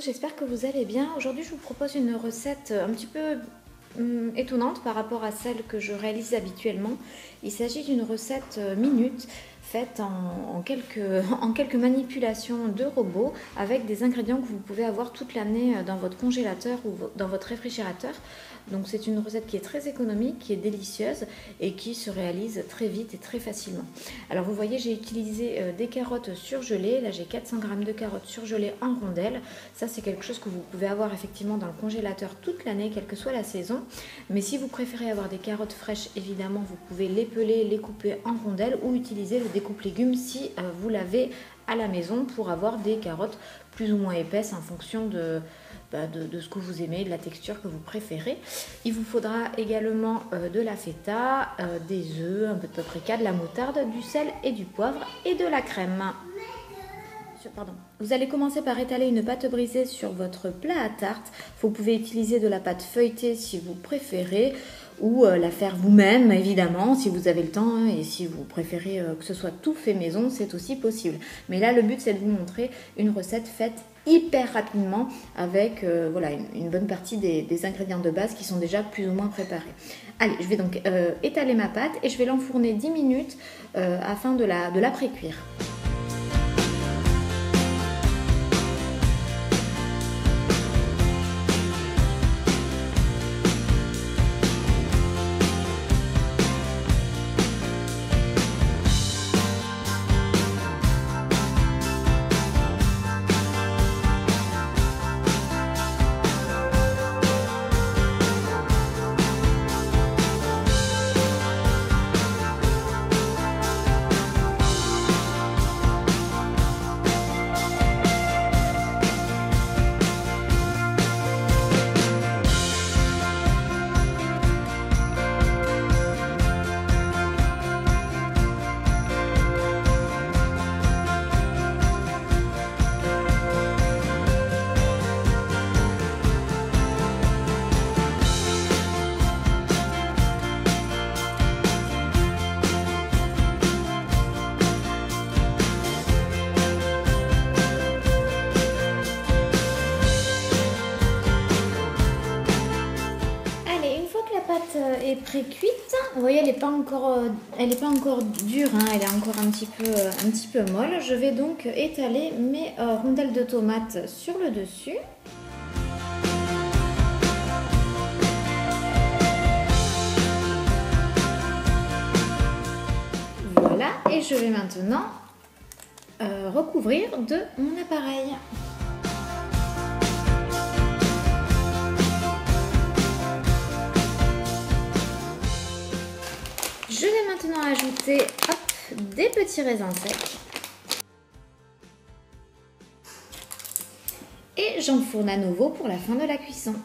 j'espère que vous allez bien. Aujourd'hui, je vous propose une recette un petit peu étonnante par rapport à celle que je réalise habituellement. Il s'agit d'une recette minute faite en quelques manipulations de robot avec des ingrédients que vous pouvez avoir toute l'année dans votre congélateur ou dans votre réfrigérateur. Donc c'est une recette qui est très économique, qui est délicieuse et qui se réalise très vite et très facilement. Alors vous voyez, j'ai utilisé des carottes surgelées. Là j'ai 400 g de carottes surgelées en rondelles. Ça c'est quelque chose que vous pouvez avoir effectivement dans le congélateur toute l'année, quelle que soit la saison. Mais si vous préférez avoir des carottes fraîches, évidemment vous pouvez les peler, les couper en rondelles ou utiliser le découpe légumes si vous l'avez à la maison pour avoir des carottes plus ou moins épaisses en fonction de ce que vous aimez, de la texture que vous préférez. Il vous faudra également de la feta, des œufs, un peu de paprika, de la moutarde, du sel et du poivre et de la crème. Pardon. Vous allez commencer par étaler une pâte brisée sur votre plat à tarte. Vous pouvez utiliser de la pâte feuilletée si vous préférez ou la faire vous-même évidemment si vous avez le temps et si vous préférez que ce soit tout fait maison, c'est aussi possible. Mais là le but c'est de vous montrer une recette faite hyper rapidement avec voilà, une bonne partie des ingrédients de base qui sont déjà plus ou moins préparés. Allez, je vais donc étaler ma pâte et je vais l'enfourner 10 minutes afin de la pré-cuire. Est pré-cuite. Vous voyez, elle n'est pas encore dure, hein, elle est encore un petit peu molle. Je vais donc étaler mes rondelles de tomates sur le dessus. Voilà, et je vais maintenant recouvrir de mon appareil. Je vais maintenant ajouter des petits raisins secs et j'enfourne à nouveau pour la fin de la cuisson.